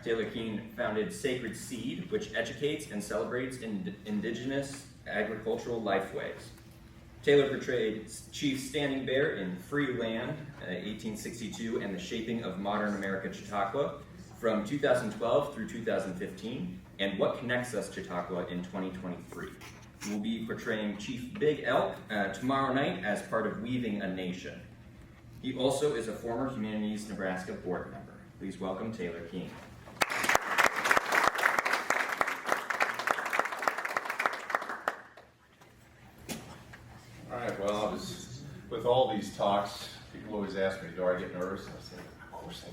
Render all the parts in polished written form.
Taylor Keene founded Sacred Seed, which educates and celebrates indigenous agricultural lifeways. Taylor portrayed Chief Standing Bear in Free Land, 1862, and the Shaping of Modern America Chautauqua from 2012 through 2015, and What Connects Us Chautauqua in 2023. We'll be portraying Chief Big Elk tomorrow night as part of Weaving a Nation. He also is a former Humanities Nebraska board member. Please welcome Taylor Keene. All right, well, with all these talks, people always ask me, do I get nervous? And I say, of course I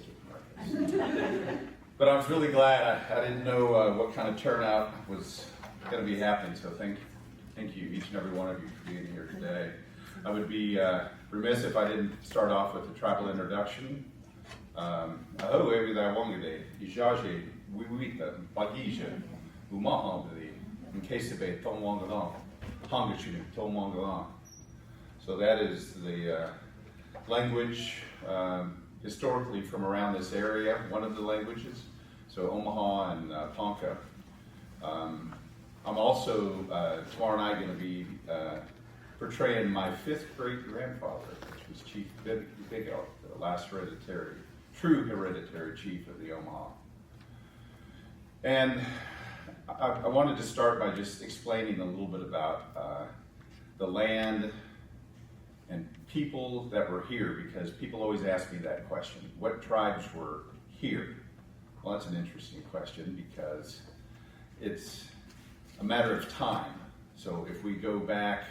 get nervous. But I was really glad. I didn't know what kind of turnout was going to be happening, so thank you, each and every one of you, for being here today. I would be remiss if I didn't start off with a tribal introduction. Aho evida wangade, ijaje, wiwita, bagija, umahambadi, nkesebe, tomwangadan, hangachu, tomwangadan. So that is the language historically from around this area, one of the languages. So Omaha and Ponca. I'm also tomorrow night going to be portraying my 5th great grandfather, which was Chief Big Elk, the last true hereditary chief of the Omaha. And I wanted to start by just explaining a little bit about the land and people that were here, because people always ask me that question. What tribes were here? Well, that's an interesting question because it's a matter of time. So if we go back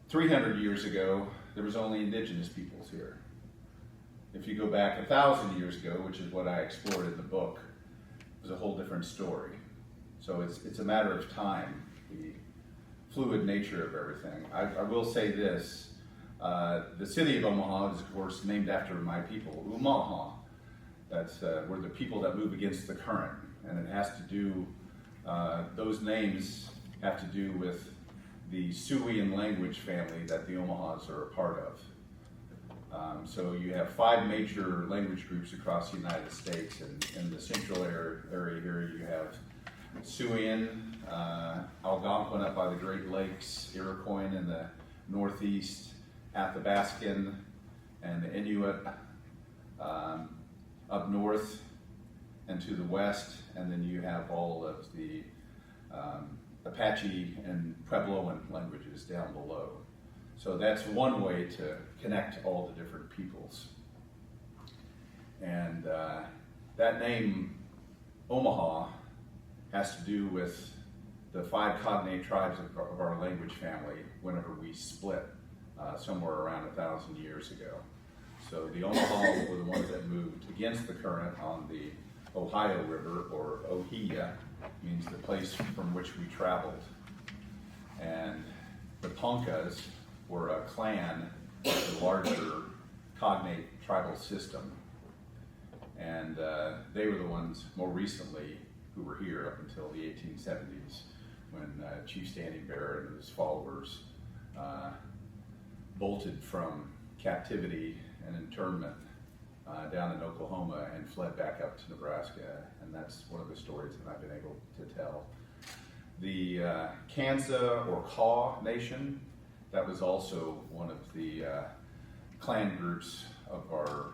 300 years ago, there was only indigenous peoples here. If you go back 1,000 years ago, which is what I explored in the book, it was a whole different story. So it's a matter of time, the fluid nature of everything. I will say this, the city of Omaha is of course named after my people, Omaha. That's we're the people that move against the current, and it has to do, those names have to do with the Siouan language family that the Omahas are a part of. So you have 5 major language groups across the United States, and in the central area here you have Siouan, Algonquin up by the Great Lakes, Iroquois in the northeast, Athabascan, and the Inuit up north and to the west, and then you have all of the Apache and Puebloan languages down below. So that's one way to connect all the different peoples. And that name, Omaha, has to do with the 5 cognate tribes of our language family whenever we split somewhere around 1,000 years ago. So the Omaha were the ones that moved against the current on the Ohio River, or Ohia, means the place from which we traveled. And the Poncas were a clan of the larger cognate tribal system. And they were the ones more recently who were here up until the 1870s, when Chief Standing Bear and his followers bolted from captivity and internment down in Oklahoma and fled back up to Nebraska, and that's one of the stories that I've been able to tell. The Kansa or Kaw Nation, that was also one of the clan groups of our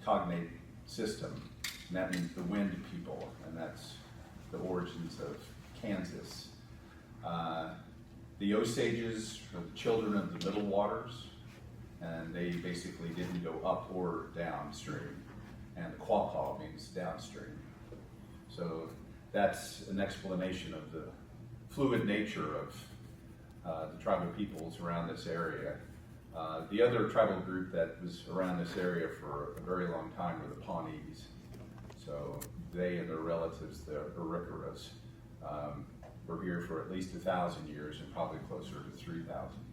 cognate system, and that means the wind people, and that's the origins of Kansas. The Osages are the children of the middle waters, and they basically didn't go up or downstream. And the Quapaw means downstream. So that's an explanation of the fluid nature of the tribal peoples around this area. The other tribal group that was around this area for a very long time were the Pawnees. So they and their relatives, the Arikaras, were here for at least 1,000 years and probably closer to 3,000.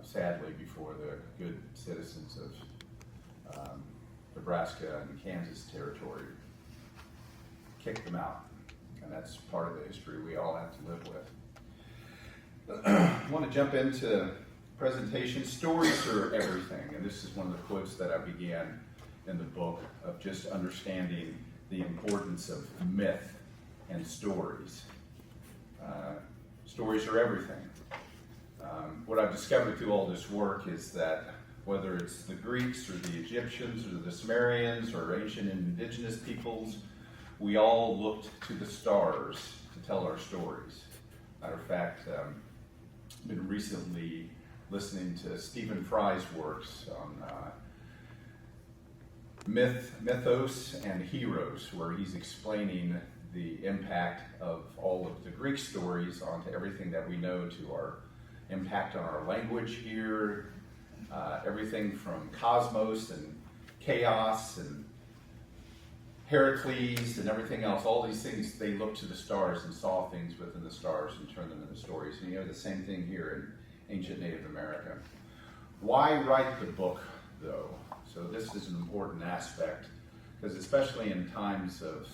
Sadly, before the good citizens of Nebraska and Kansas territory kicked them out. And that's part of the history we all have to live with. I want to jump into presentation. Stories are everything, and this is one of the quotes that I began in the book of just understanding the importance of myth and stories. Stories are everything. What I've discovered through all this work is that whether it's the Greeks or the Egyptians or the Sumerians or ancient indigenous peoples, we all looked to the stars to tell our stories. Matter of fact, I've been recently listening to Stephen Fry's works on mythos and heroes, where he's explaining the impact of all of the Greek stories onto everything that we know, to our impact on our language here, everything from cosmos and chaos and Heracles and everything else. All these things, they looked to the stars and saw things within the stars and turned them into stories. And you know, the same thing here in ancient Native America. Why write the book, though? So this is an important aspect, because especially in times of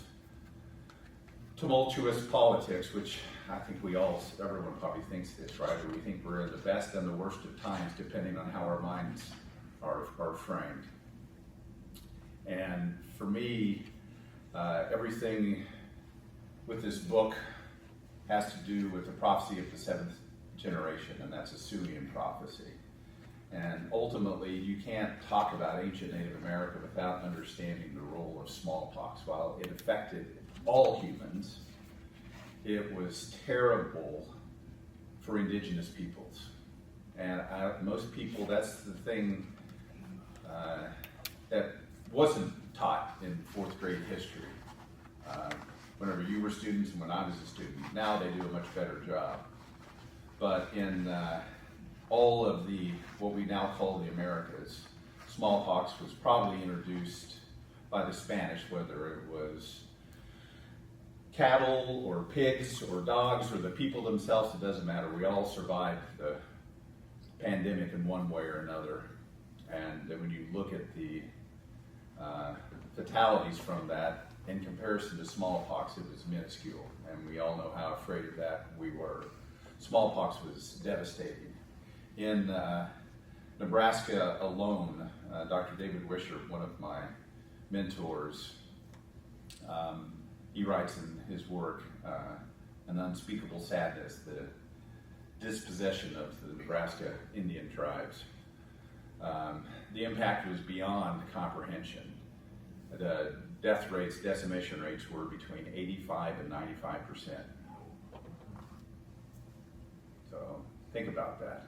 tumultuous politics, which I think everyone probably thinks this, right? Or we think we're in the best and the worst of times, depending on how our minds are framed. And for me, everything with this book has to do with the prophecy of the seventh generation, and that's a Sumerian prophecy. And ultimately, you can't talk about ancient Native America without understanding the role of smallpox. While it affected all humans, it was terrible for indigenous peoples. And most people, that's the thing that wasn't taught in fourth grade history. Whenever you were students and when I was a student, now they do a much better job. But in all of what we now call the Americas, smallpox was probably introduced by the Spanish, whether it was cattle or pigs or dogs or the people themselves, it doesn't matter. We all survived the pandemic in one way or another. And then when you look at the fatalities from that, in comparison to smallpox, it was minuscule. And we all know how afraid of that we were. Smallpox was devastating. In Nebraska alone, Dr. David Wisher, one of my mentors, he writes in his work, An Unspeakable Sadness, the dispossession of the Nebraska Indian tribes. The impact was beyond comprehension. The death rates, decimation rates were between 85 and 95%. So think about that.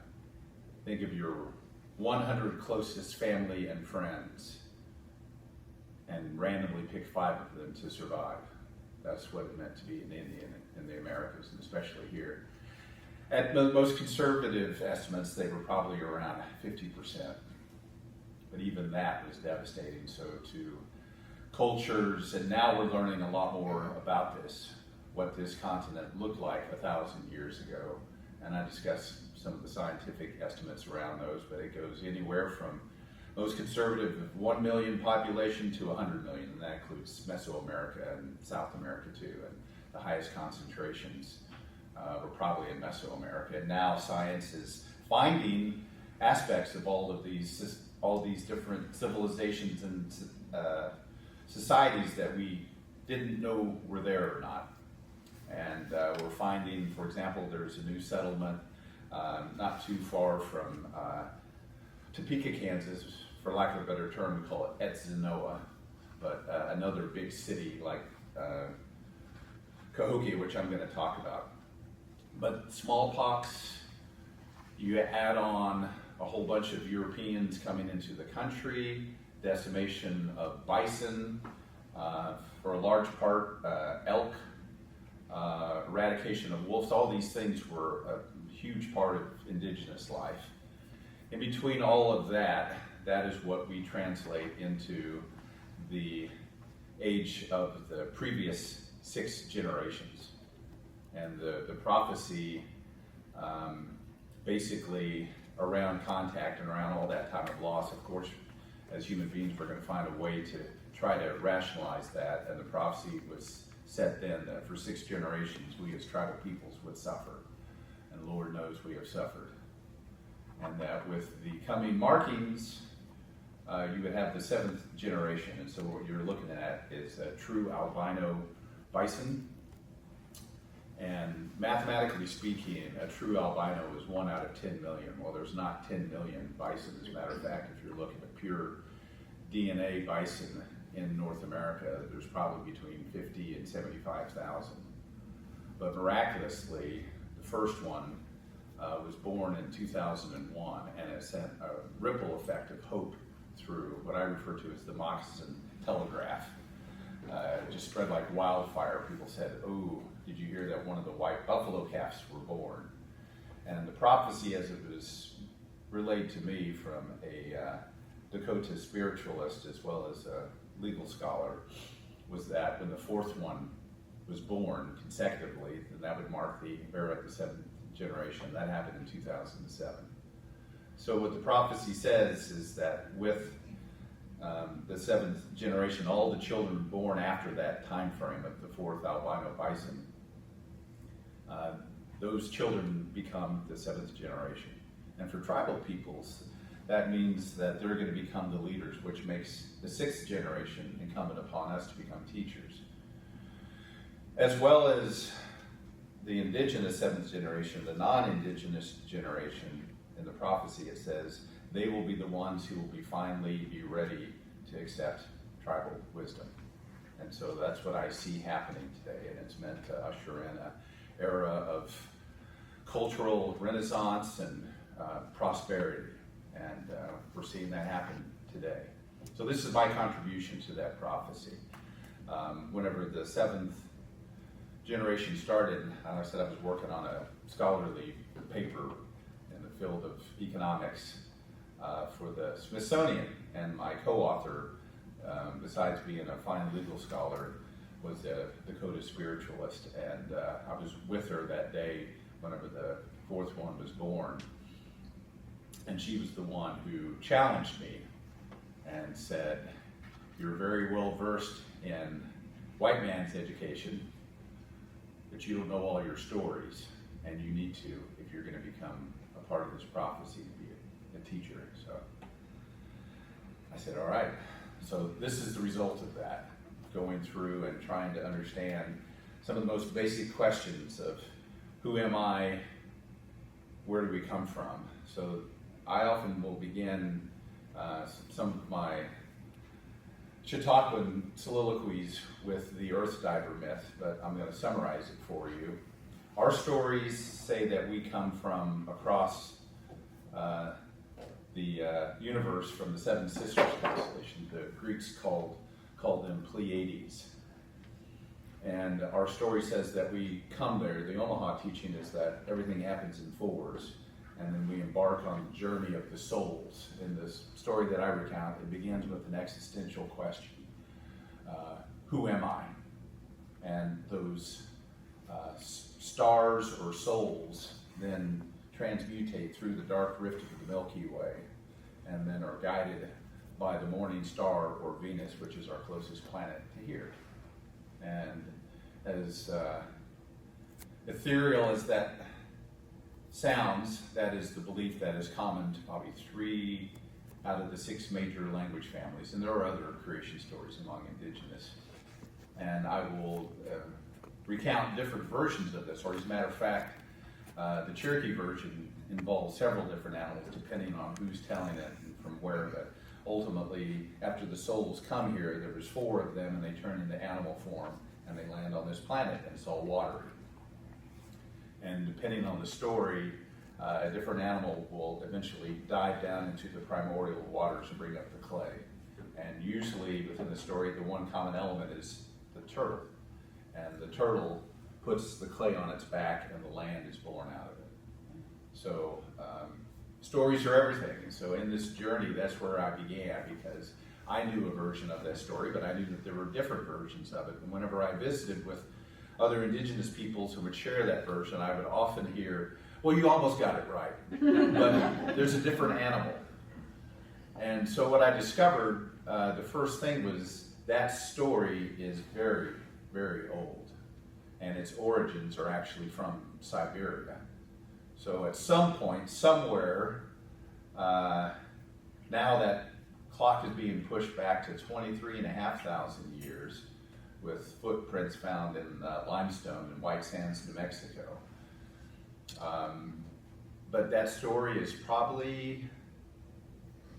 Think of your 100 closest family and friends and randomly pick 5 of them to survive. That's what it meant to be an Indian in the Americas, and especially here. At the most conservative estimates, they were probably around 50%. But even that was devastating. So to cultures, and now we're learning a lot more about this, what this continent looked like 1,000 years ago. And I discuss some of the scientific estimates around those, but it goes anywhere from most conservative of 1 million population to 100 million, and that includes Mesoamerica and South America too. And the highest concentrations were probably in Mesoamerica. And now science is finding aspects of all these different civilizations and societies that we didn't know were there or not. And we're finding, for example, there's a new settlement not too far from Topeka, Kansas, for lack of a better term, we call it Etzanoa, but another big city like Cahokia, which I'm going to talk about. But smallpox, you add on a whole bunch of Europeans coming into the country, decimation of bison, for a large part elk, eradication of wolves. All these things were a huge part of indigenous life. In between all of that, that is what we translate into the age of the previous 6 generations. And the prophecy basically around contact and around all that time of loss, of course, as human beings, we're going to find a way to try to rationalize that. And the prophecy was set then that for 6 generations, we as tribal peoples would suffer. And Lord knows we have suffered. And that with the coming markings you would have the seventh generation. And so what you're looking at is a true albino bison. And mathematically speaking, a true albino is 1 out of 10 million. Well, there's not 10 million bison. As a matter of fact, if you're looking at pure DNA bison in North America, there's probably between 50 and 75,000. But miraculously, the first one was born in 2001, and it sent a ripple effect of hope through what I refer to as the moccasin telegraph. It just spread like wildfire. People said, "Oh, did you hear that one of the white buffalo calves were born?" And the prophecy, as it was relayed to me from a Dakota spiritualist as well as a legal scholar, was that when the fourth one was born consecutively, then that would mark the era of the seventh generation. That happened in 2007. So what the prophecy says is that with the seventh generation, all the children born after that time frame of the fourth albino bison, those children become the seventh generation. And for tribal peoples, that means that they're going to become the leaders, which makes the sixth generation incumbent upon us to become teachers. As well as the indigenous seventh generation, the non-indigenous generation, in the prophecy it says, they will be the ones who will finally be ready to accept tribal wisdom. And so that's what I see happening today, and it's meant to usher in an era of cultural renaissance and prosperity, and we're seeing that happen today. So this is my contribution to that prophecy. Whenever the seventh generation started, I said I was working on a scholarly paper in the field of economics for the Smithsonian, and my co-author, besides being a fine legal scholar, was a Dakota spiritualist, and I was with her that day whenever the fourth one was born, and she was the one who challenged me and said, "You're very well versed in white man's education, but you don't know all your stories, and you need to if you're going to become a part of this prophecy to be a teacher." So I said, all right. So this is the result of that, going through and trying to understand some of the most basic questions of who am I, where do we come from? So I often will begin some of my Chautauquan soliloquies with the earth diver myth, but I'm going to summarize it for you. Our stories say that we come from across the universe from the Seven Sisters constellation. The Greeks called them Pleiades. And our story says that we come there. The Omaha teaching is that everything happens in fours, and then we embark on the journey of the souls. In this story that I recount, it begins with an existential question. Who am I? And those stars or souls then transmutate through the dark rift of the Milky Way, and then are guided by the morning star, or Venus, which is our closest planet to here. And as ethereal as that sounds, that is the belief that is common to probably 3 out of the 6 major language families. And there are other creation stories among indigenous. And I will recount different versions of this, or as a matter of fact, the Cherokee version involves several different animals depending on who's telling it and from where. But ultimately, after the souls come here, there was 4 of them, and they turn into animal form, and they land on this planet, and it's all watery. And depending on the story, a different animal will eventually dive down into the primordial waters and bring up the clay. And usually within the story, the one common element is the turtle. And the turtle puts the clay on its back, and the land is born out of it. So stories are everything. And so in this journey, that's where I began, because I knew a version of that story, but I knew that there were different versions of it. And whenever I visited with other indigenous peoples who would share that version, I would often hear, "Well, you almost got it right, but there's a different animal." And so what I discovered, the first thing was that story is very, very old, and its origins are actually from Siberia. So at some point, somewhere, now that clock is being pushed back to 23,500 years with footprints found in limestone in White Sands, New Mexico. But that story is probably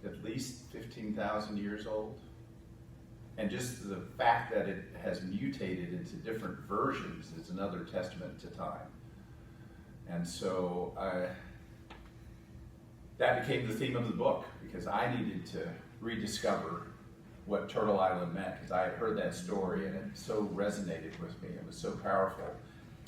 at least 15,000 years old. And just the fact that it has mutated into different versions is another testament to time. And so that became the theme of the book, because I needed to rediscover what Turtle Island meant, because I had heard that story and it so resonated with me. It was so powerful.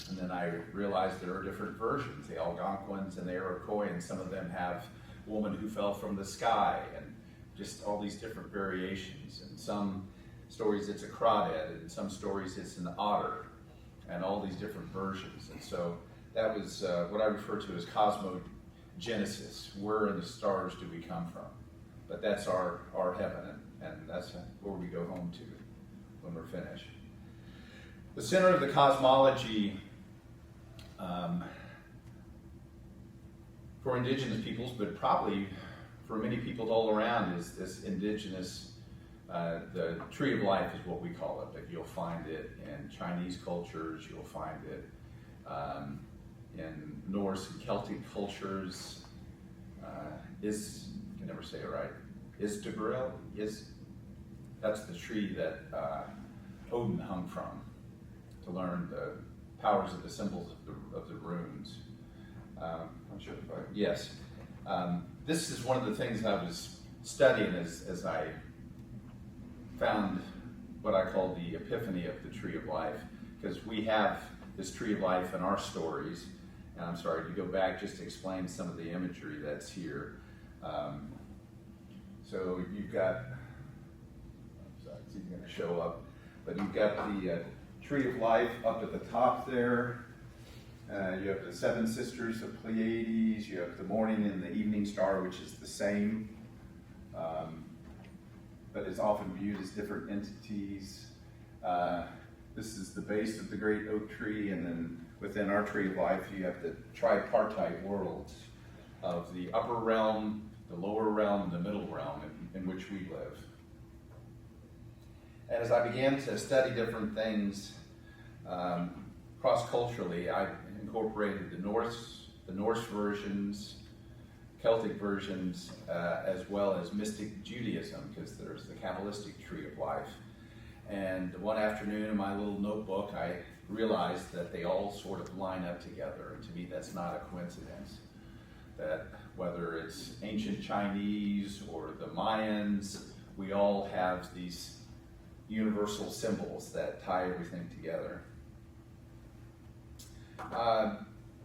And then I realized there are different versions, the Algonquins and the Iroquois, some of them have woman who fell from the sky, and just all these different variations. And some stories it's a crawdad, and some stories it's an otter, and all these different versions. And so that was what I refer to as cosmogenesis. Where in the stars do we come from? But that's our heaven, and that's where we go home to when we're finished. The center of the cosmology for indigenous peoples, but probably for many peoples all around, is this indigenous, the tree of life is what we call it, but you'll find it in Chinese cultures, you'll find it in Norse and Celtic cultures. I can never say it right, that's the tree that Odin hung from to learn the powers of the symbols of the runes. I'm sure if yes. This is one of the things I was studying as I found what I call the epiphany of the tree of life, because we have this tree of life in our stories. And I'm sorry, to go back just to explain some of the imagery that's here. So you've got, it's even going to show up, but you've got the tree of life up at the top there. You have the seven sisters of Pleiades. You have the morning and the evening star, which is the same, but it's often viewed as different entities. This is the base of the great oak tree, and then within our tree of life, you have the tripartite worlds of the upper realm, the lower realm, and the middle realm in which we live. And as I began to study different things cross-culturally, I incorporated the Norse versions, Celtic versions, as well as mystic Judaism, because there's the Kabbalistic tree of life. And one afternoon in my little notebook, I realized that they all sort of line up together. And to me, that's not a coincidence. That whether it's ancient Chinese or the Mayans, we all have these universal symbols that tie everything together.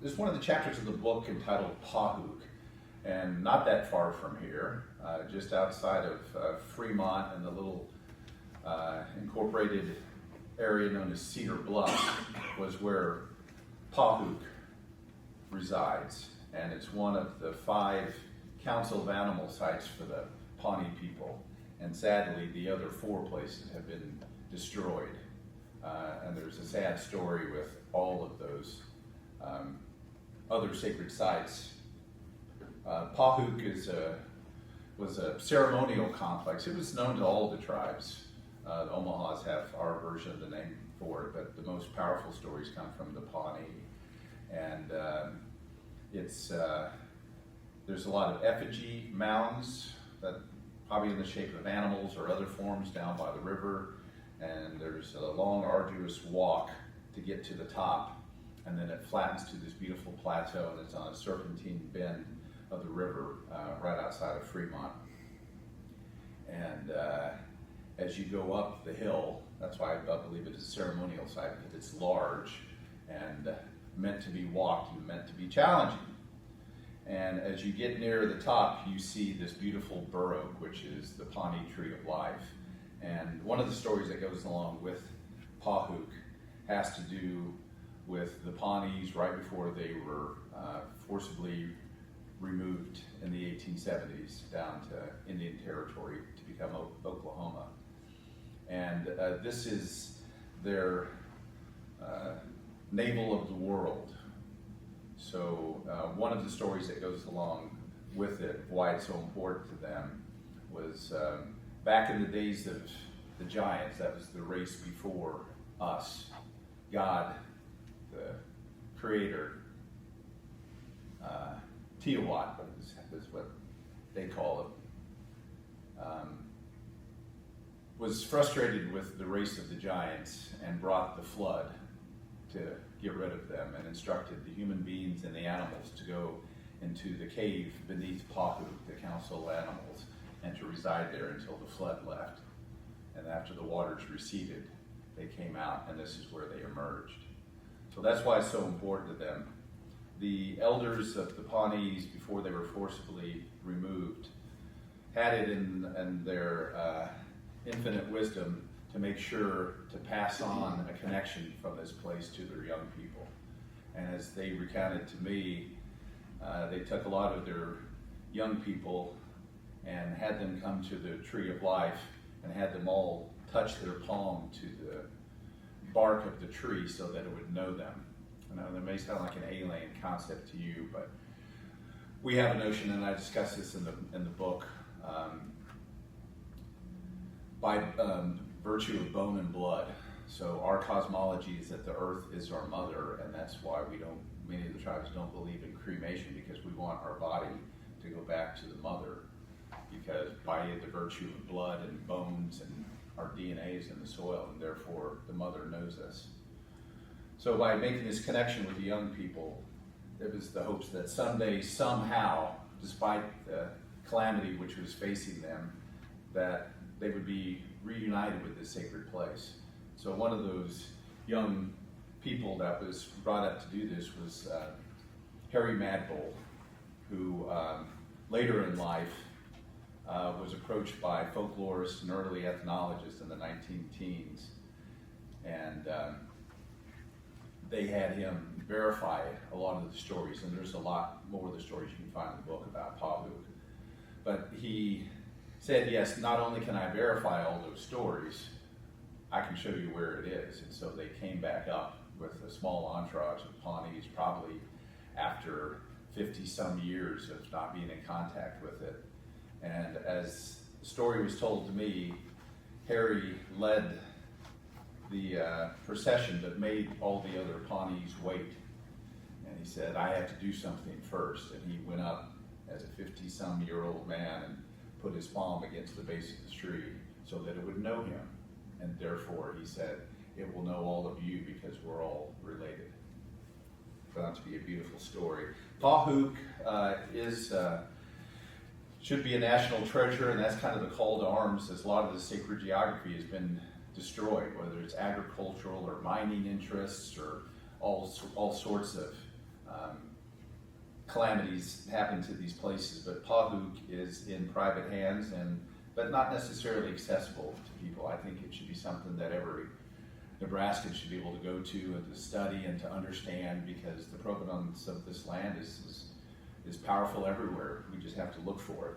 There's one of the chapters of the book entitled Pahuk, and not that far from here, just outside of Fremont in the little incorporated area known as Cedar Bluff, was where Pahuk resides, and it's one of the 5 Council of Animal sites for the Pawnee people, and sadly the other 4 places have been destroyed, and there's a sad story with all of those other sacred sites. Pahuk was a ceremonial complex. It was known to all the tribes. The Omahas have our version of the name for it, but the most powerful stories come from the Pawnee. And there's a lot of effigy mounds that probably in the shape of animals or other forms down by the river. And there's a long, arduous walk to get to the top. And then it flattens to this beautiful plateau, and it's on a serpentine bend of the river right outside of Fremont. And as you go up the hill, that's why I believe it is a ceremonial site, because it's large and meant to be walked and meant to be challenging. And as you get near the top, you see this beautiful bur oak, which is the Pawnee tree of life. And one of the stories that goes along with Pahuk has to do with the Pawnees right before they were forcibly removed in the 1870s down to Indian Territory to become Oklahoma. And this is their navel of the world. So one of the stories that goes along with it, why it's so important to them, was back in the days of the giants. That was the race before us. God, the creator, Tiamat is what they call it, was frustrated with the race of the giants and brought the flood to get rid of them, and instructed the human beings and the animals to go into the cave beneath Pahu, the council of animals, and to reside there until the flood left. And after the waters receded, they came out, and this is where they emerged. So that's why it's so important to them. The elders of the Pawnees, before they were forcibly removed, had it in their infinite wisdom to make sure to pass on a connection from this place to their young people. And as they recounted to me, they took a lot of their young people and had them come to the tree of life and had them all touch their palm to the bark of the tree so that it would know them. I know that may sound like an alien concept to you, but we have a notion, and I discuss this in the book, by virtue of bone and blood. So our cosmology is that the earth is our mother, and that's why many of the tribes don't believe in cremation, because we want our body to go back to the mother, because by the virtue of blood and bones and our DNA is in the soil, and therefore the mother knows us. So by making this connection with the young people, it was the hopes that someday, somehow, despite the calamity which was facing them, that they would be reunited with this sacred place. So one of those young people that was brought up to do this was Harry Madbull, who later in life was approached by folklorists and early ethnologists in the 19-teens, and they had him verify a lot of the stories, and there's a lot more of the stories you can find in the book about Pahu. But he said, yes, not only can I verify all those stories, I can show you where it is. And so they came back up with a small entourage of Pawnees, probably after 50-some years of not being in contact with it. And as the story was told to me, Harry led the procession that made all the other Pawnees wait. And he said, I have to do something first. And he went up as a 50-some-year-old man and put his palm against the base of the tree so that it would know him. And therefore, he said, it will know all of you because we're all related. Found to be a beautiful story. Pahuk should be a national treasure, and that's kind of the call to arms, as a lot of the sacred geography has been destroyed, whether it's agricultural or mining interests or all sorts of calamities happen to these places. But Pahuk is in private hands, but not necessarily accessible to people. I think it should be something that every Nebraskan should be able to go to and to study and to understand, because the provenance of this land is powerful everywhere. We just have to look for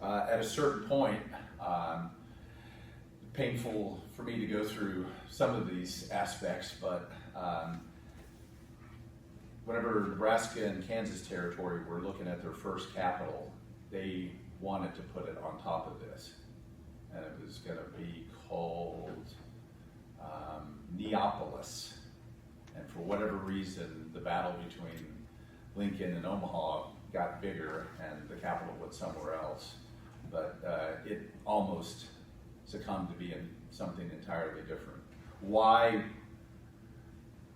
it. At a certain point, painful for me to go through some of these aspects, but whenever Nebraska and Kansas Territory were looking at their first capital, they wanted to put it on top of this. And it was going to be called Neapolis. And for whatever reason, the battle between Lincoln and Omaha got bigger, and the capital went somewhere else. But it almost succumbed to being something entirely different. Why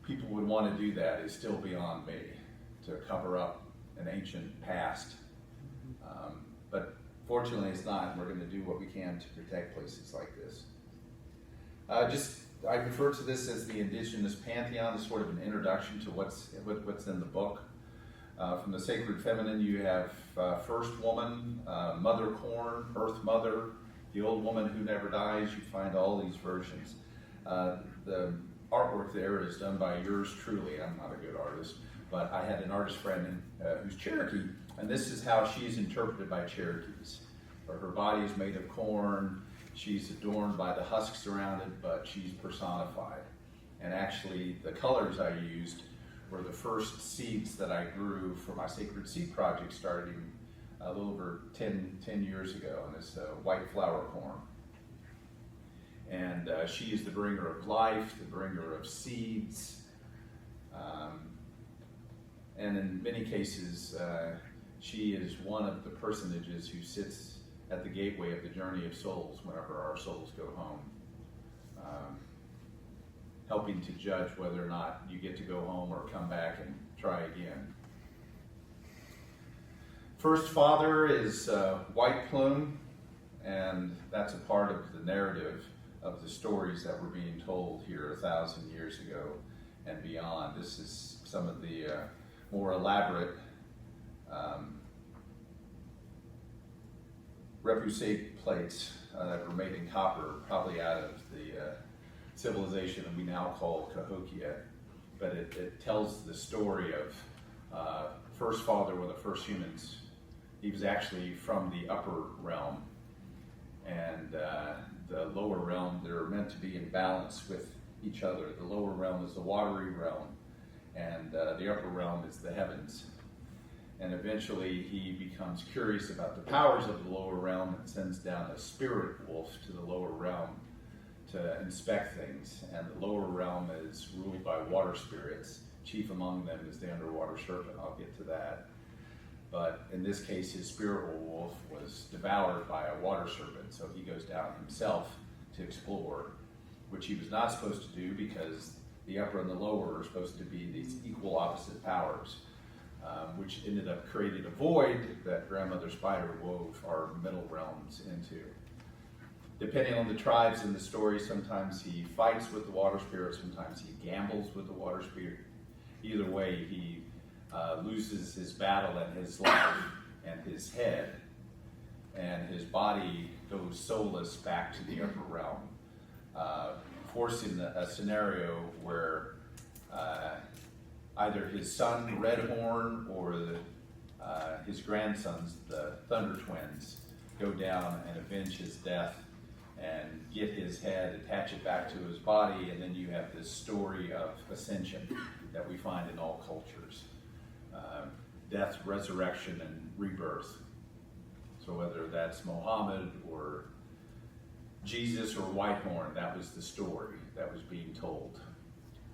people would want to do that is still beyond me, to cover up an ancient past. But fortunately it's not, and we're going to do what we can to protect places like this. I refer to this as the Indigenous Pantheon, as sort of an introduction to what's in the book. From the sacred feminine, you have First Woman, Mother Corn, Earth Mother, the Old Woman Who Never Dies. You find all these versions. The artwork there is done by yours truly. I'm not a good artist, but I had an artist friend who's Cherokee, and this is how she's interpreted by Cherokees. Her body is made of corn. She's adorned by the husks around it, but she's personified. And actually, the colors I used were the first seeds that I grew for my Sacred Seed project starting a little over 10 years ago, and it's white flower corn. And she is the bringer of life, the bringer of seeds, and in many cases, she is one of the personages who sits at the gateway of the journey of souls whenever our souls go home, helping to judge whether or not you get to go home or come back and try again. First father is White Plume, and that's a part of the narrative of the stories that were being told here 1,000 years ago and beyond. This is some of the more elaborate repoussé plates that were made in copper, probably out of the civilization that we now call Cahokia. But it tells the story of first father, one of the first humans. He was actually from the upper realm, and the lower realm, they're meant to be in balance with each other. The lower realm is the watery realm, and the upper realm is the heavens. And eventually he becomes curious about the powers of the lower realm and sends down a spirit wolf to the lower realm to inspect things. And the lower realm is ruled by water spirits. Chief among them is the underwater serpent. I'll get to that. But in this case, his spirit wolf was devoured by a water serpent, so he goes down himself to explore, which he was not supposed to do because the upper and the lower are supposed to be these equal opposite powers, which ended up creating a void that Grandmother Spider wove our middle realms into. Depending on the tribes in the story, sometimes he fights with the water spirit, sometimes he gambles with the water spirit. Either way, he loses his battle and his life and his head, and his body goes soulless back to the upper realm, forcing a scenario where either his son, Redhorn, or his grandsons, the Thunder Twins, go down and avenge his death and get his head, attach it back to his body, and then you have this story of ascension that we find in all cultures. Death, resurrection, and rebirth. So whether that's Muhammad or Jesus or Whitehorn, that was the story that was being told.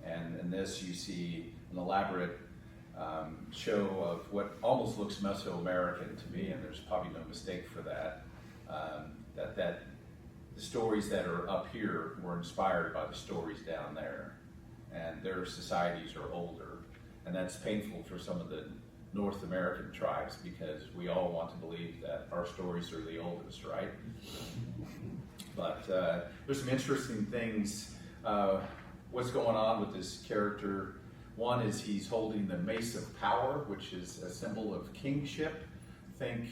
And in this you see an elaborate show of what almost looks Mesoamerican to me, and there's probably no mistake for that, that the stories that are up here were inspired by the stories down there, and their societies are older. And that's painful for some of the North American tribes because we all want to believe that our stories are the oldest, right? But there's some interesting things. What's going on with this character? One is he's holding the Mace of Power, which is a symbol of kingship. Think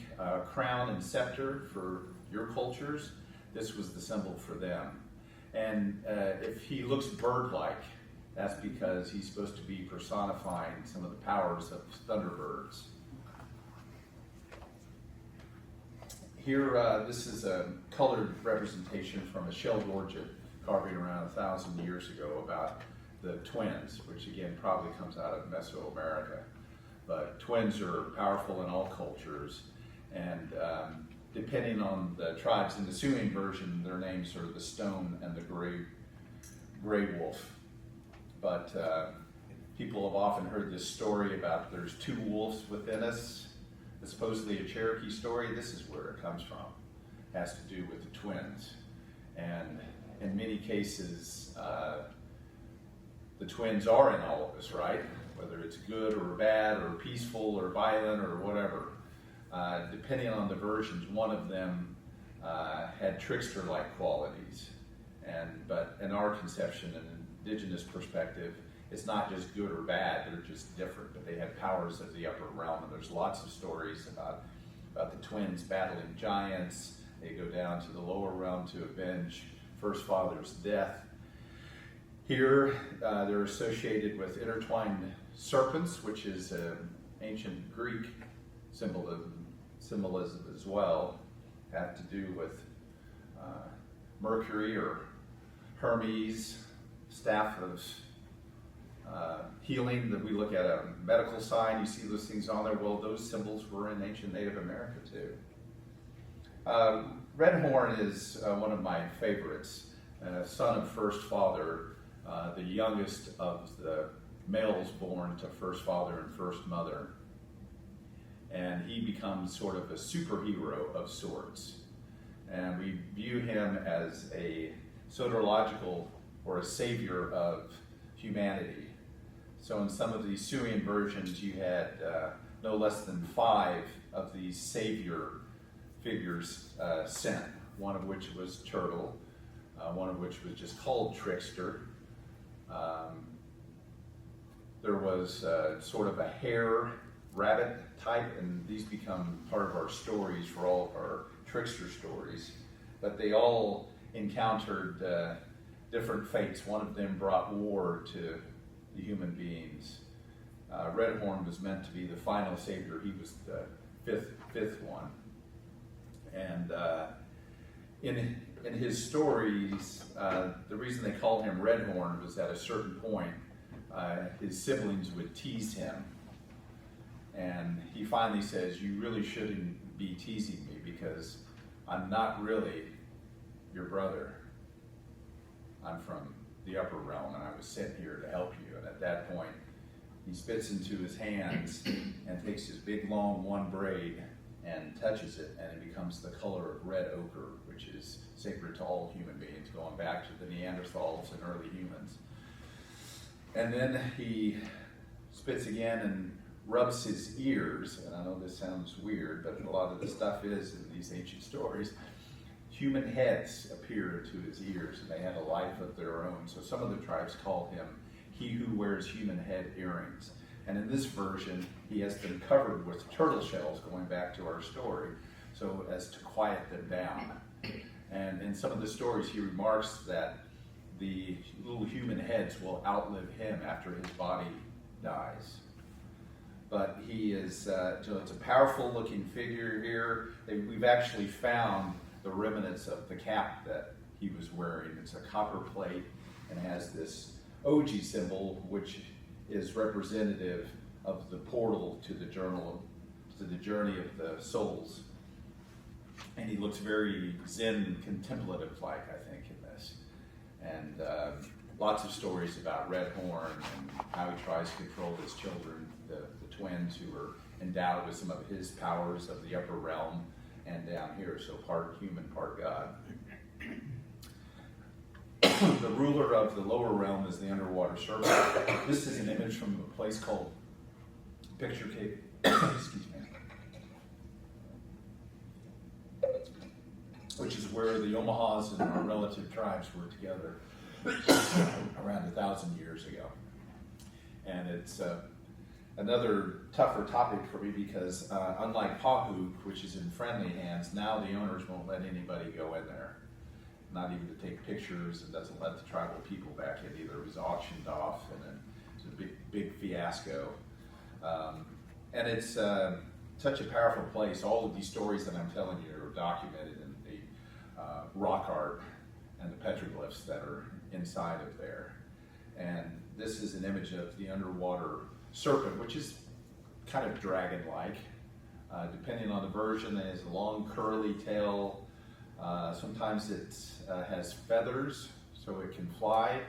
crown and scepter for your cultures. This was the symbol for them. And if he looks bird-like, that's because he's supposed to be personifying some of the powers of thunderbirds. Here, this is a colored representation from a shell gorget carving around 1,000 years ago about the twins, which again probably comes out of Mesoamerica. But twins are powerful in all cultures, and depending on the tribes, in the Suming version, their names are the Stone and the Gray Wolf. But people have often heard this story about there's two wolves within us. It's supposedly a Cherokee story. This is where it comes from. It has to do with the twins. And in many cases, the twins are in all of us, right? Whether it's good or bad or peaceful or violent or whatever. Depending on the versions, one of them had trickster-like qualities. But in our conception, an Indigenous perspective, it's not just good or bad, they're just different, but they have powers of the upper realm, and there's lots of stories about the twins battling giants. They go down to the lower realm to avenge first father's death. Here, they're associated with intertwined serpents, which is an ancient Greek symbolism as well, have to do with Mercury or Hermes, staff of healing, that we look at a medical sign, you see those things on there. Well, those symbols were in ancient Native America too. Red horn is one of my favorites. Son of first father, the youngest of the males born to first father and first mother. And he becomes sort of a superhero of sorts. And we view him as a soteriological or a savior of humanity. So in some of the Syrian versions, you had no less than 5 of these savior figures sent, one of which was Turtle, one of which was just called Trickster. There was sort of a hare rabbit type, and these become part of our stories for all of our trickster stories. But they all encountered different fates. One of them brought war to the human beings. Redhorn was meant to be the final savior. He was the fifth one. And in his stories, the reason they called him Redhorn was at a certain point, his siblings would tease him. And he finally says, "You really shouldn't be teasing me because I'm not really your brother. I'm from the upper realm and I was sent here to help you." And at that point, he spits into his hands and takes his big long one braid and touches it, and it becomes the color of red ochre, which is sacred to all human beings, going back to the Neanderthals and early humans. And then he spits again and rubs his ears, and I know this sounds weird, but a lot of the stuff is in these ancient stories. Human heads appear to his ears, and they had a life of their own. So some of the tribes call him he who wears human head earrings. And in this version, he has them covered with turtle shells, going back to our story, so as to quiet them down. And in some of the stories, he remarks that the little human heads will outlive him after his body dies. But he is, so it's a powerful looking figure here. We've actually found the remnants of the cap that he was wearing. It's a copper plate and has this Oji symbol, which is representative of the portal to the journey of the souls. And he looks very Zen contemplative like, I think, in this. And lots of stories about Redhorn and how he tries to control his children, the twins who are endowed with some of his powers of the upper realm and down here, so part human, part God. The ruler of the lower realm is the underwater serpent. This is an image from a place called Picture Cave. Excuse me. Which is where the Omahas and our relative tribes were together around 1,000 years ago. And it's another tougher topic for me because unlike Pahuk, which is in friendly hands, now the owners won't let anybody go in there. Not even to take pictures, and doesn't let the tribal people back in either. It was auctioned off, and then it's a big fiasco. And it's such a powerful place. All of these stories that I'm telling you are documented in the rock art and the petroglyphs that are inside of there. And this is an image of the underwater serpent, which is kind of dragon-like. Depending on the version, it has a long curly tail. Sometimes it has feathers, so it can fly,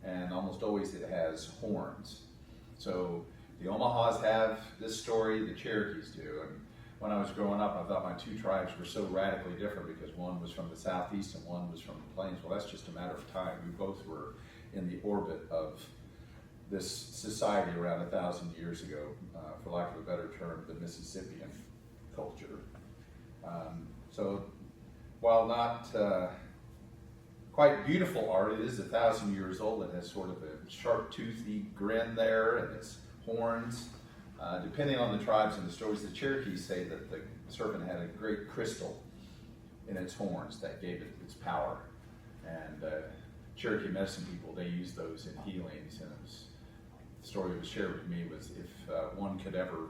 and almost always it has horns. So the Omahas have this story, the Cherokees do. And when I was growing up, I thought my two tribes were so radically different because one was from the southeast and one was from the plains. Well, that's just a matter of time. We both were in the orbit of this society around 1,000 years ago, for lack of a better term, the Mississippian culture. So while not quite beautiful art, it is 1,000 years old. It has sort of a sharp toothy grin there and its horns. Depending on the tribes and the stories, the Cherokees say that the serpent had a great crystal in its horns that gave it its power. And Cherokee medicine people, they use those in healings. And the story that was shared with me was if one could ever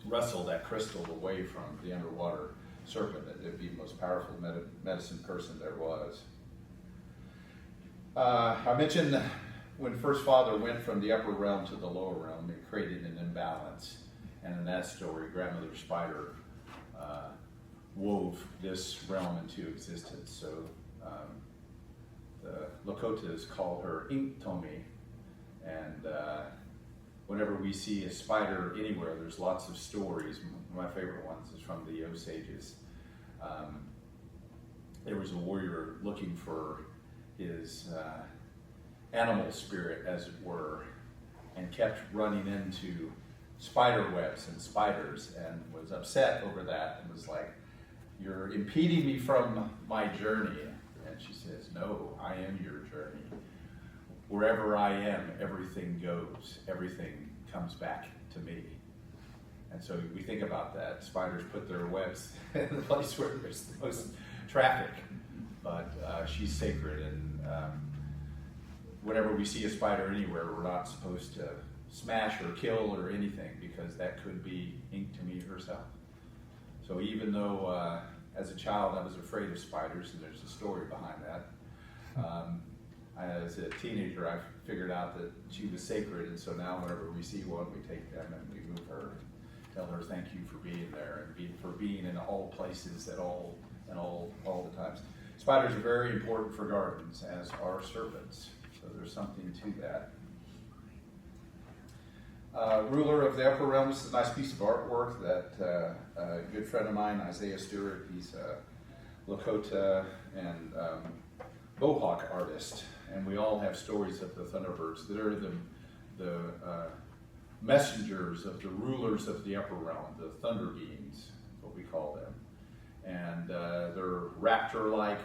wrestle that crystal away from the underwater serpent, that it would be the most powerful medicine person there was. I mentioned when First Father went from the upper realm to the lower realm, it created an imbalance. And in that story, Grandmother Spider wove this realm into existence. So the Lakotas call her Inktomi, and whenever we see a spider anywhere, there's lots of stories. One of my favorite ones is from the Osages. There was a warrior looking for his animal spirit, as it were, and kept running into spider webs and spiders, and was upset over that, and was like, "You're impeding me from my journey." And she says, "No, I am your journey. Wherever I am, everything goes. Everything comes back to me." And so we think about that. Spiders put their webs in the place where there's the most traffic, but she's sacred, and whenever we see a spider anywhere, we're not supposed to smash or kill or anything, because that could be Inktomi herself. So even though as a child I was afraid of spiders, and there's a story behind that, as a teenager I figured out that she was sacred, and so now whenever we see one, we take them and we move her, tell her thank you for being there, and for being in all places at all the times. Spiders are very important for gardens, as are serpents, so there's something to that. Ruler of the Upper Realm. This is a nice piece of artwork that a good friend of mine, Isaiah Stewart, he's a Lakota and Mohawk artist, and we all have stories of the Thunderbirds that are the messengers of the rulers of the Upper Realm, the Thunder Beings, what we call them. And they're raptor-like.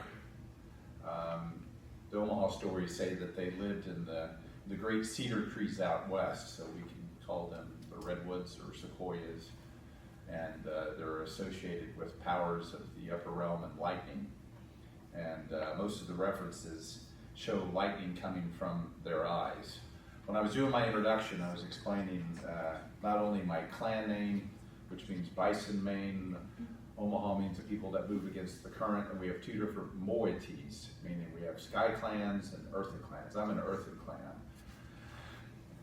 The Omaha stories say that they lived in the great cedar trees out west, so we can call them the redwoods or sequoias, and they're associated with powers of the upper realm and lightning. And most of the references show lightning coming from their eyes. When I was doing my introduction, I was explaining not only my clan name, which means bison mane. Omaha means the people that move against the current, and we have two different moieties, meaning we have sky clans and earthen clans. I'm an earthen clan.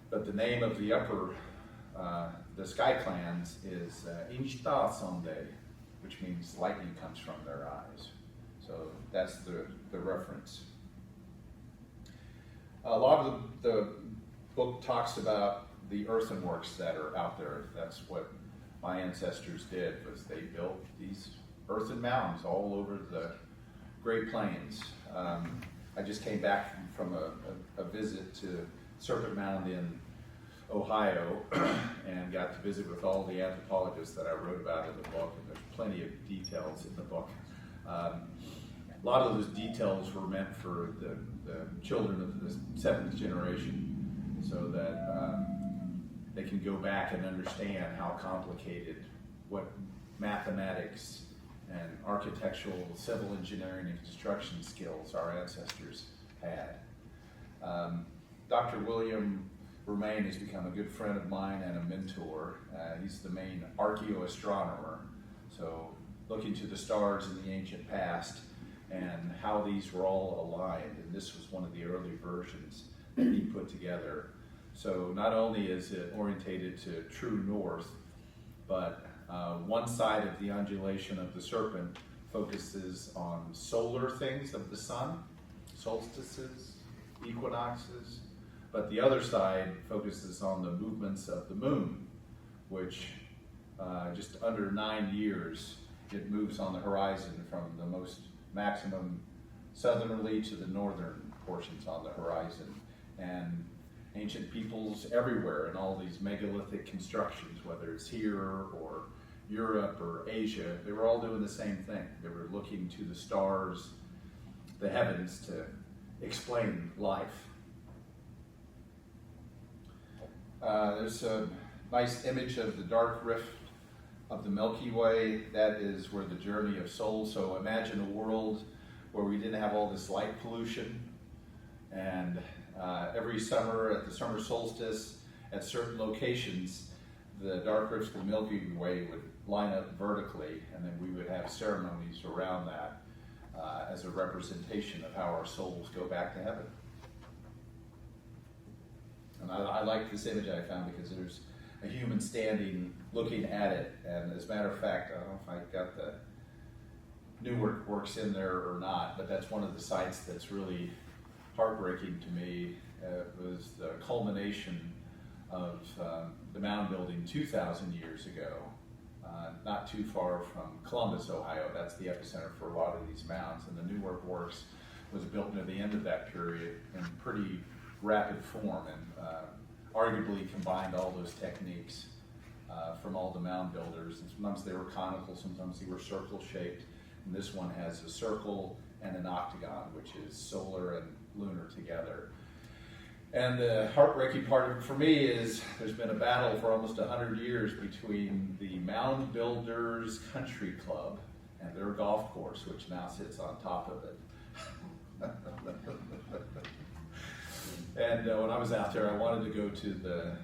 But the name of the the sky clans is Inchta Sunday, which means lightning comes from their eyes. So that's the reference. A lot of the book talks about the earthenworks that are out there. That's what my ancestors did, was they built these earthen mounds all over the Great Plains. I just came back from a visit to Serpent Mound in Ohio and got to visit with all the anthropologists that I wrote about in the book, and there's plenty of details in the book. A lot of those details were meant for the children of the seventh generation, so that they can go back and understand how complicated, what mathematics and architectural, civil engineering, and construction skills our ancestors had. Dr. William Romaine has become a good friend of mine and a mentor. He's the main archaeoastronomer, so looking to the stars in the ancient past and how these were all aligned, and this was one of the early versions that he put together. So not only is it orientated to true north, but one side of the undulation of the serpent focuses on solar things of the sun, solstices, equinoxes, but the other side focuses on the movements of the moon, which just under 9 years, it moves on the horizon from the most maximum southerly to the northern portions on the horizon. And ancient peoples everywhere in all these megalithic constructions, whether it's here or Europe or Asia, they were all doing the same thing. They were looking to the stars, the heavens, to explain life. There's a nice image of the dark rift of the Milky Way. That is where the journey of souls. So imagine a world where we didn't have all this light pollution, and every summer at the summer solstice, at certain locations, the dark rift of the Milky Way would line up vertically, and then we would have ceremonies around that as a representation of how our souls go back to heaven. And I like this image I found because there's a human standing looking at it. And as a matter of fact, I don't know if I got the Newark works in there or not, but that's one of the sites that's really heartbreaking to me. It was the culmination of the mound building 2,000 years ago, not too far from Columbus, Ohio. That's the epicenter for a lot of these mounds. And the Newark Works was built near the end of that period in pretty rapid form, and arguably combined all those techniques from all the mound builders. And sometimes they were conical, sometimes they were circle shaped. And this one has a circle and an octagon, which is solar and lunar together. And the heartbreaking part of it for me is there's been a battle for almost 100 years between the Mound Builders Country Club and their golf course, which now sits on top of it. And when I was out there, I wanted to go to the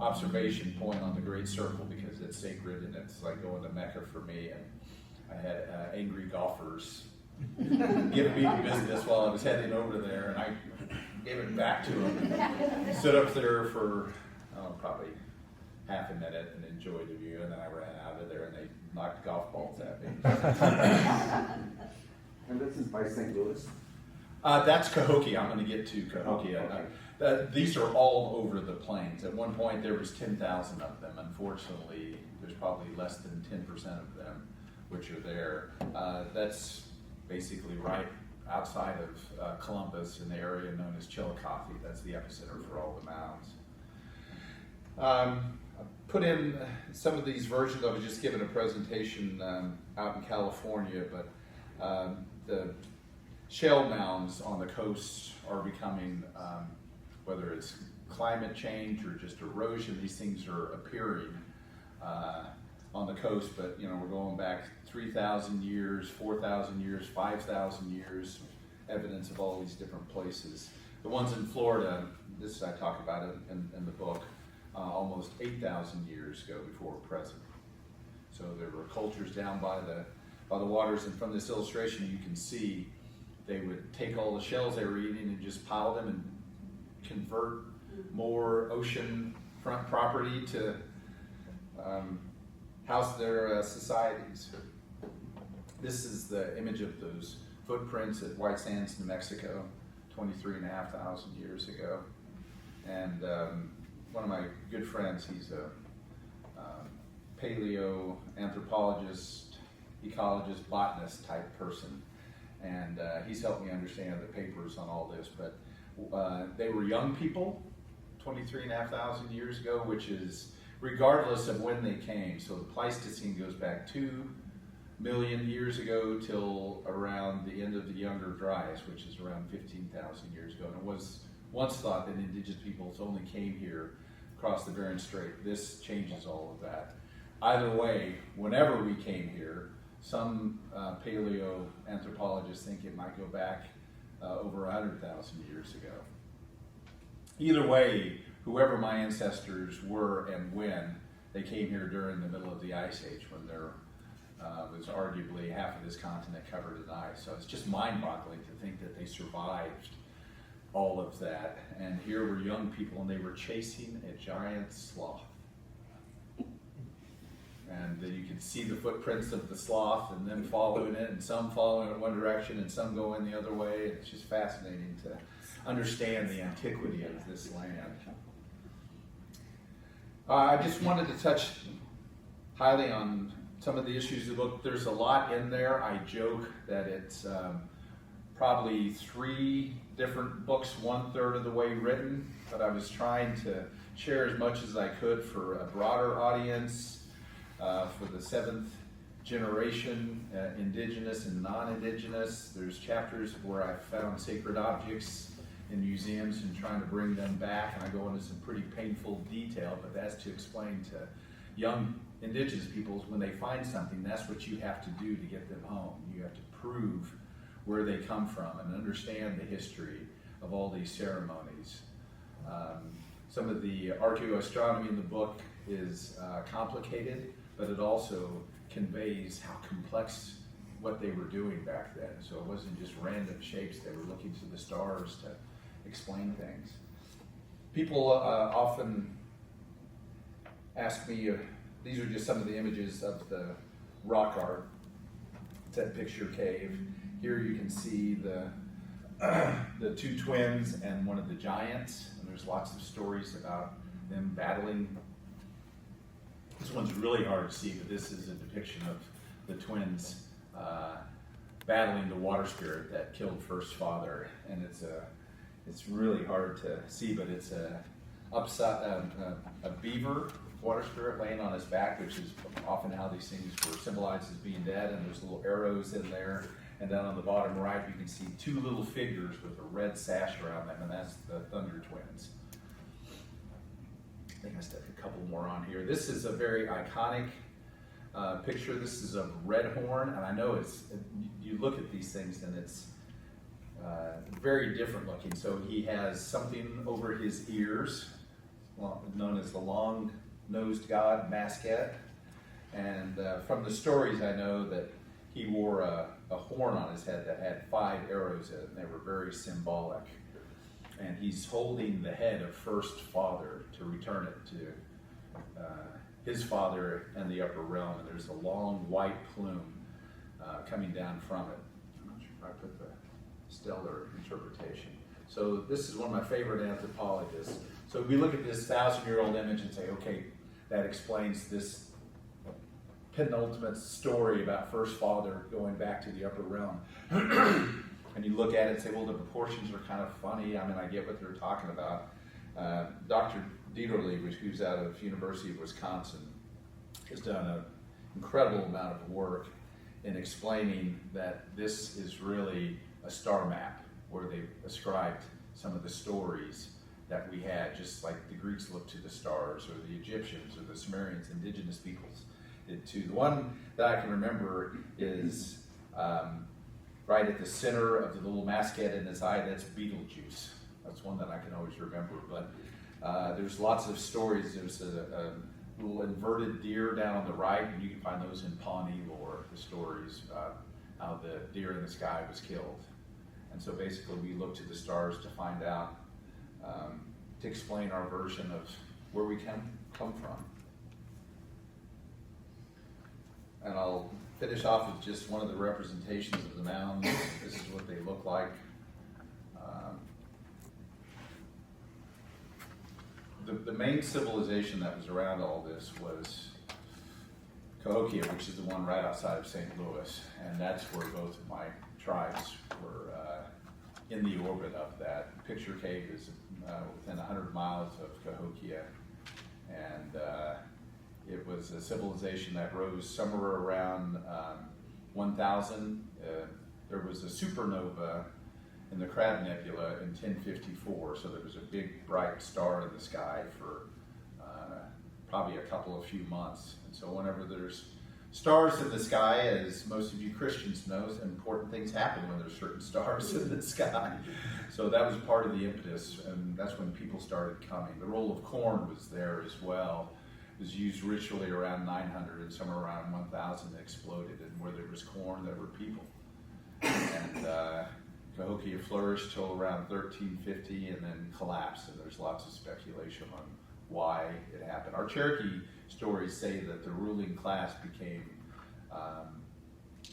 observation point on the Great Circle because it's sacred and it's like going to Mecca for me. And I had angry golfers give me the business while I was heading over there, and I gave it back to them. Stood up there for probably half a minute and enjoyed the view, and then I ran out of there and they knocked golf balls at me. And this is by St. Louis? That's Cahokia. I'm going to get to Cahokia. Oh, okay. These are all over the plains. At one point there was 10,000 of them. Unfortunately, there's probably less than 10% of them which are there. That's basically right outside of Columbus in the area known as Cherokee. That's the epicenter for all the mounds. I put in some of these versions. I was just giving a presentation out in California, but the shell mounds on the coast are becoming, whether it's climate change or just erosion, these things are appearing on the coast, but you know, we're going back 3,000 years, 4,000 years, 5,000 years, evidence of all these different places. The ones in Florida, this I talk about it in the book, almost 8,000 years ago before present. So there were cultures down by the waters, and from this illustration you can see they would take all the shells they were eating and just pile them and convert more ocean front property to house their societies. This is the image of those footprints at White Sands, New Mexico, 23,500 years ago. And one of my good friends, he's a paleo anthropologist, ecologist, botanist type person. And he's helped me understand the papers on all this. But they were young people 23,500 years ago, which is regardless of when they came. So the Pleistocene goes back 2 million years ago till around the end of the Younger Dryas, which is around 15,000 years ago. And it was once thought that indigenous peoples only came here across the Bering Strait. This changes all of that. Either way, whenever we came here, some paleo anthropologists think it might go back over 100,000 years ago. Either way, whoever my ancestors were and when, they came here during the middle of the Ice Age when there was arguably half of this continent covered in ice. So it's just mind-boggling to think that they survived all of that. And here were young people and they were chasing a giant sloth. And you can see the footprints of the sloth and them following it, and some following it one direction and some going the other way. It's just fascinating to understand the antiquity of this land. I just wanted to touch highly on some of the issues. Look, there's a lot in there. I joke that it's probably 3 different books, 1/3 of the way written, but I was trying to share as much as I could for a broader audience. For the 7th generation, Indigenous and non-Indigenous. There's chapters where I found sacred objects in museums and trying to bring them back, and I go into some pretty painful detail, but that's to explain to young Indigenous peoples when they find something, that's what you have to do to get them home. You have to prove where they come from and understand the history of all these ceremonies. Some of the archaeoastronomy in the book is complicated, but it also conveys how complex what they were doing back then. So it wasn't just random shapes, they were looking to the stars to explain things. People often ask me, these are just some of the images of the rock art. It's that picture cave. Here you can see the two twins and one of the giants, and there's lots of stories about them battling. This one's really hard to see, but this is a depiction of the twins battling the water spirit that killed first father, and it's really hard to see, but it's a beaver water spirit laying on his back, which is often how these things were symbolized as being dead, and there's little arrows in there. And then on the bottom right, you can see two little figures with a red sash around them, and that's the Thunder Twins. I think I stuck a couple more on here. This is a very iconic picture. This is a red horn, and I know you look at these things and it's very different looking. So he has something over his ears, known as the long-nosed god Masket. And from the stories, I know that he wore a horn on his head that had 5 arrows in it, and they were very symbolic. And he's holding the head of first father to return it to his father and the upper realm, and there's a long white plume coming down from it. I'm not sure if I put the stellar interpretation. So this is one of my favorite anthropologists. So we look at this 1,000-year-old image and say, okay, that explains this penultimate story about first father going back to the upper realm. And you look at it and say, well, the proportions are kind of funny. I mean, I get what they're talking about. Dr. Dieterle, who's out of University of Wisconsin, has done an incredible amount of work in explaining that this is really a star map where they ascribed some of the stories that we had, just like the Greeks looked to the stars, or the Egyptians, or the Sumerians, indigenous peoples did too. The one that I can remember is right at the center of the little mascot in his eye, that's Beetlejuice. That's one that I can always remember. But there's lots of stories. There's a little inverted deer down on the right, and you can find those in Pawnee lore, the stories about how the deer in the sky was killed. And so basically we look to the stars to find out, to explain our version of where we come from. And I'll finish off with just one of the representations of the mounds. This is what they look like. The main civilization that was around all this was Cahokia, which is the one right outside of St. Louis, and that's where both of my tribes were in the orbit of that. Picture Cave is within 100 miles of Cahokia, and it was a civilization that rose somewhere around 1000. There was a supernova in the Crab Nebula in 1054, so there was a big bright star in the sky for probably a few months. And so whenever there's stars in the sky, as most of you Christians know, important things happen when there's certain stars in the sky. So that was part of the impetus, and that's when people started coming. The roll of corn was there as well. It was used ritually around 900, and somewhere around 1000 it exploded, and where there was corn, there were people. And Cahokia flourished till around 1350 and then collapsed, and there's lots of speculation on why it happened. Our Cherokee stories say that the ruling class became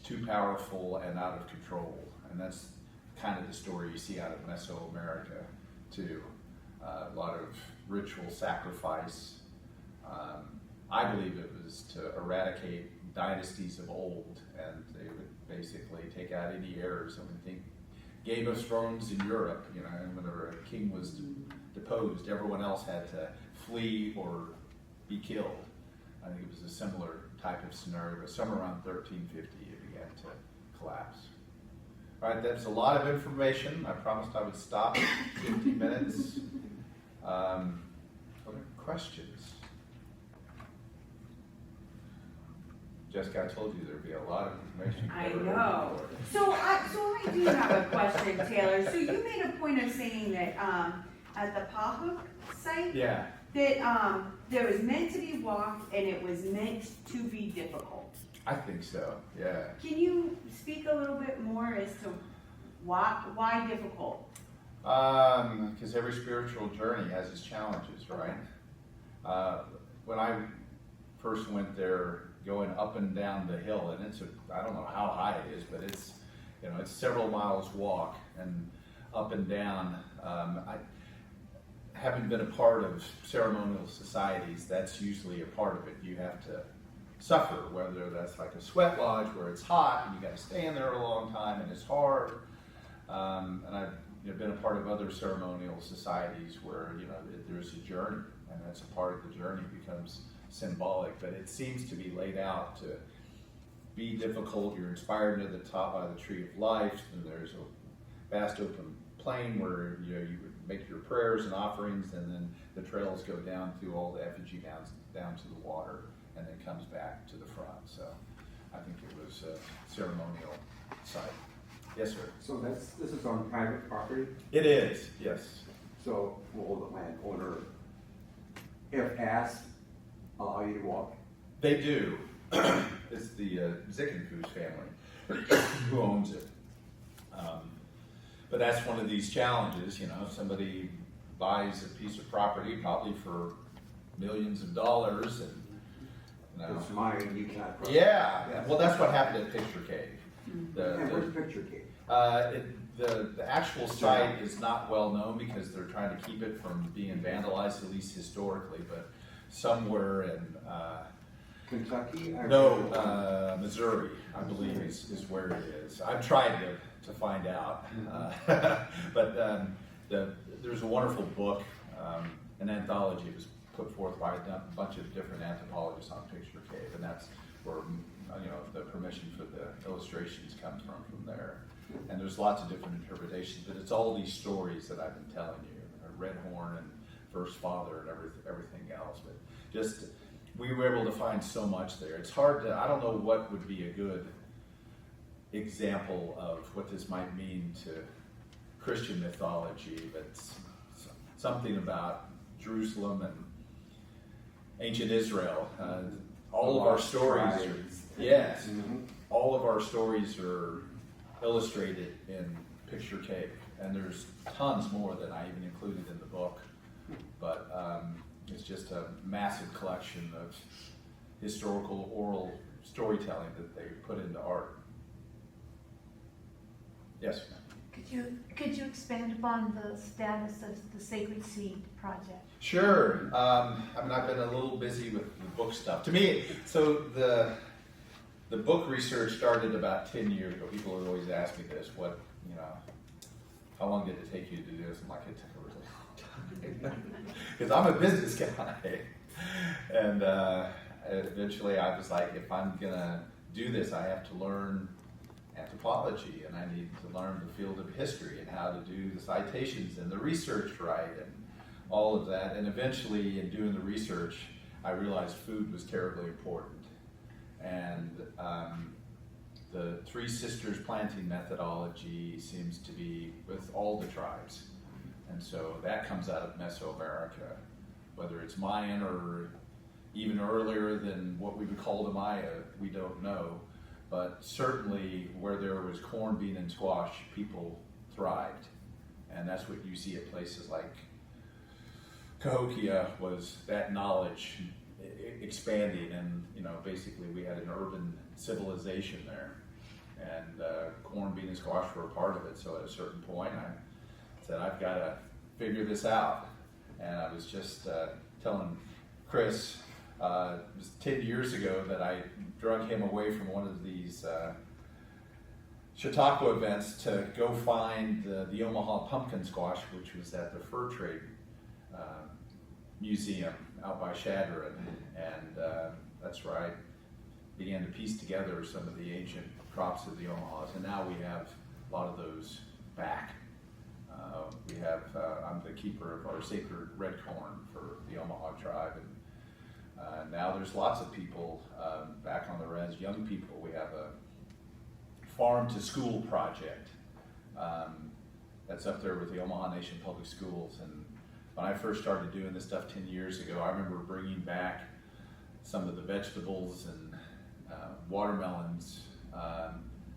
too powerful and out of control, and that's kind of the story you see out of Mesoamerica too. A lot of ritual sacrifice. I believe it was to eradicate dynasties of old, and they would basically take out any errors. I mean, think Game of Thrones in Europe, and whenever a king was deposed, everyone else had to flee or be killed. I think it was a similar type of scenario, but somewhere around 1350 it began to collapse. All right, that's a lot of information. I promised I would stop 50 minutes. Other questions? Jessica, I told you there'd be a lot of information. I know. So I do have a question, Taylor. So you made a point of saying that at the Pahuk site, Yeah. that there was meant to be walked and it was meant to be difficult. I think so, yeah. Can you speak a little bit more as to why difficult? Because every spiritual journey has its challenges, right? When I first went there, going up and down the hill, and I don't know how high it is, but it's several miles walk and up and down. Having been a part of ceremonial societies, that's usually a part of it. You have to suffer, whether that's like a sweat lodge where it's hot and you got to stay in there a long time and it's hard. And I've been a part of other ceremonial societies where there's a journey, and that's a part of the journey becomes symbolic, but it seems to be laid out to be difficult. You're inspired to the top by the tree of life, and there's a vast open plain where you would make your prayers and offerings, and then the trails go down through all the effigy down to the water, and then comes back to the front. So I think it was a ceremonial site. Yes, sir. So this is on private property, It is, yes. so will the landowner, if asked, allow you to walk? They do. It's the Zickenfuss family who owns it. But that's one of these challenges, if somebody buys a piece of property, probably for millions of dollars, and It's mine, you cannot cross. yeah, well, that's what happened at Picture Cave. And where's the picture cave? The actual site is not well known because they're trying to keep it from being vandalized, at least historically, but somewhere in Kentucky? Missouri, I believe is where it is. I've tried to find out, but there's a wonderful book, an anthology. It was put forth by a bunch of different anthropologists on Picture Cave, and that's where the permission for the illustrations comes from there. And there's lots of different interpretations, but it's all these stories that I've been telling you, Red Horn and First Father and everything else. But just we were able to find so much there. It's hard to, I don't know what would be a good example of what this might mean to Christian mythology, but something about Jerusalem and ancient Israel. All of our stories are, yes, all of our stories are illustrated in Picture Cave, and there's tons more that I even included in the book, but it's just a massive collection of historical oral storytelling that they put into art. Yes, ma'am. Could you expand upon the status of the Sacred Seed project? Sure. I've been a little busy with the book stuff. To me, so the book research started about 10 years ago. People would always ask me this, how long did it take you to do this? I'm like, it took a really long time. Because I'm a business guy. And eventually I was like, if I'm gonna do this, I have to learn anthropology, and I need to learn the field of history and how to do the citations and the research right and all of that. And eventually in doing the research, I realized food was terribly important. And the Three Sisters planting methodology seems to be with all the tribes. And so that comes out of Mesoamerica, whether it's Mayan or even earlier than what we would call the Maya, we don't know. But certainly where there was corn, bean, and squash, people thrived. And that's what you see at places like Cahokia, was that knowledge expanding, and basically we had an urban civilization there. And corn, bean, and squash were a part of it. So at a certain point I said, I've got to figure this out. And I was just telling Chris, it was 10 years ago that I drug him away from one of these Chautauqua events to go find the Omaha pumpkin squash, which was at the Fur Trade Museum out by Shadron. And that's where I began to piece together some of the ancient crops of the Omahas. And now we have a lot of those back. We have, I'm the keeper of our sacred red corn for the Omaha tribe. And now there's lots of people back on the res, young people. We have a farm to school project that's up there with the Omaha Nation Public Schools. And when I first started doing this stuff 10 years ago, I remember bringing back some of the vegetables and watermelons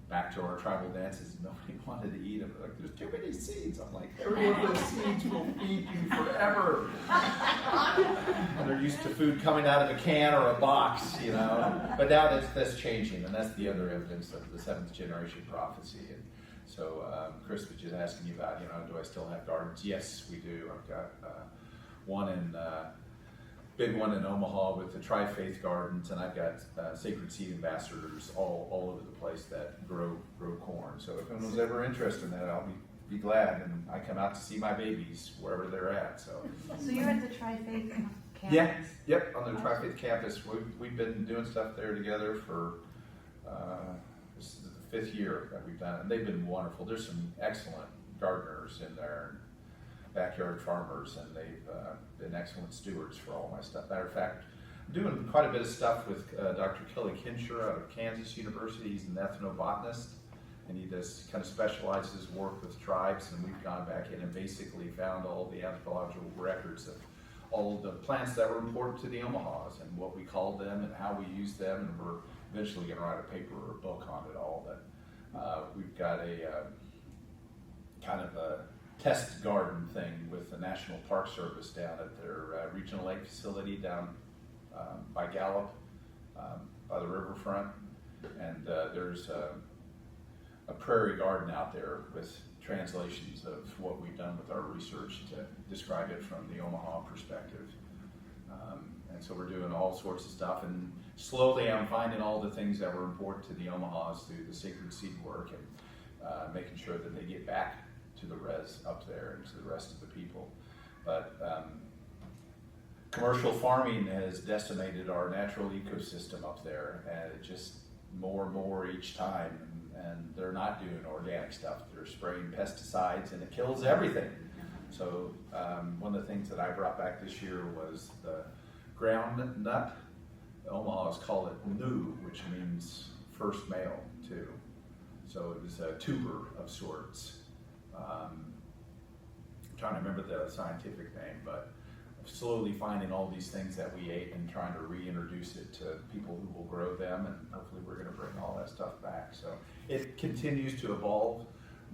back to our tribal dances, and nobody wanted to eat them. They're like, there's too many seeds. I'm like, every one of those seeds will feed you forever. And they're used to food coming out of a can or a box, you know. But now that's changing, and that's the other evidence of the 7th generation prophecy. And so Chris was just asking you about, you know, do I still have gardens? Yes, we do. I've got one in big one in Omaha with the Tri-Faith Gardens, and I've got sacred seed ambassadors all over the place that grow corn. So if anyone's ever interested in that, I'll be glad, and I come out to see my babies wherever they're at. So you're at the Tri-Faith campus? yeah, yep, on the Tri-Faith campus. We've been doing stuff there together for this is the 5th year that we've done, and they've been wonderful. There's some excellent gardeners in there, backyard farmers, and they've been excellent stewards for all my stuff. Matter of fact, I'm doing quite a bit of stuff with Dr. Kelly Kincher out of Kansas University. He's an ethnobotanist, and he does kind of specializes work with tribes, and we've gone back in and basically found all the anthropological records of all of the plants that were important to the Omahas and what we called them and how we used them, and we're eventually going to write a paper or a book on it all. But we've got a kind of a test garden thing with the National Park Service down at their regional lake facility down by Gallup, by the riverfront. And there's a prairie garden out there with translations of what we've done with our research to describe it from the Omaha perspective. And so we're doing all sorts of stuff, and slowly I'm finding all the things that were important to the Omahas through the sacred seed work, and making sure that they get back to the res up there and to the rest of the people. But commercial farming has decimated our natural ecosystem up there, and it just more and more each time, and they're not doing organic stuff. They're spraying pesticides, and it kills everything. So one of the things that I brought back this year was the ground nut. The Omahas call it new, which means first male too. So it was a tuber of sorts. I'm trying to remember the scientific name, but slowly finding all these things that we ate and trying to reintroduce it to people who will grow them, and hopefully we're going to bring all that stuff back. So it continues to evolve.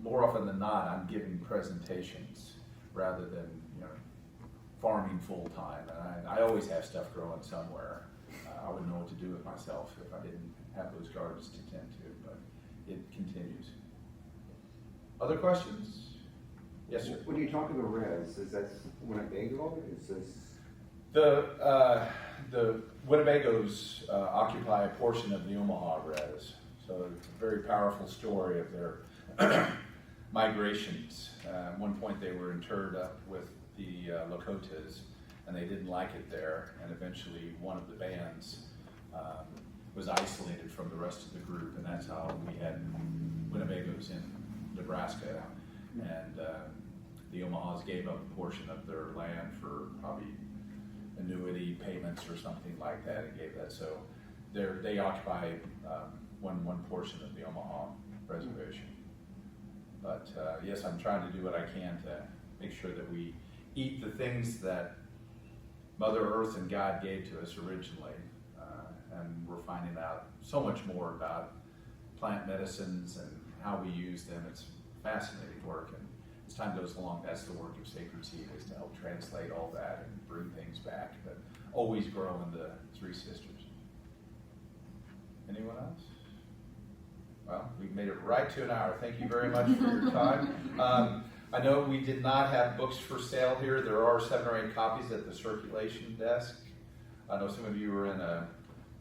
More often than not, I'm giving presentations rather than, you know, farming full time. And I always have stuff growing somewhere. I wouldn't know what to do with myself if I didn't have those gardens to tend to, but it continues. Other questions? Yes, sir. When you talk of the res, is that Winnebago? Is this? The Winnebagos occupy a portion of the Omaha res, so it's a very powerful story of their migrations. At one point they were interred up with the Lakotas, and they didn't like it there, and eventually one of the bands was isolated from the rest of the group, and that's how we had Winnebagos in Nebraska. And the Omahas gave up a portion of their land for probably annuity payments or something like that, and gave that. So they occupy one portion of the Omaha reservation. But yes, I'm trying to do what I can to make sure that we eat the things that Mother Earth and God gave to us originally. And we're finding out so much more about plant medicines and how we use them. It's fascinating work, and as time goes along, that's the work of Sacred Seed, is to help translate all that and bring things back, but always growing the Three Sisters. Anyone else? Well, we've made it right to an hour. Thank you very much for your time. I know we did not have books for sale here. There are 7 or 8 copies at the circulation desk. I know some of you were in a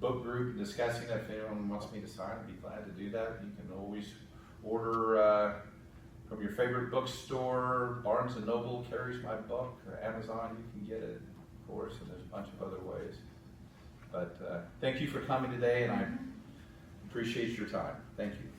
book group discussing that. If anyone wants me to sign, I'd be glad to do that. You can always order from your favorite bookstore. Barnes & Noble carries my book, or Amazon, you can get it, of course, and there's a bunch of other ways. But thank you for coming today, and I appreciate your time. Thank you.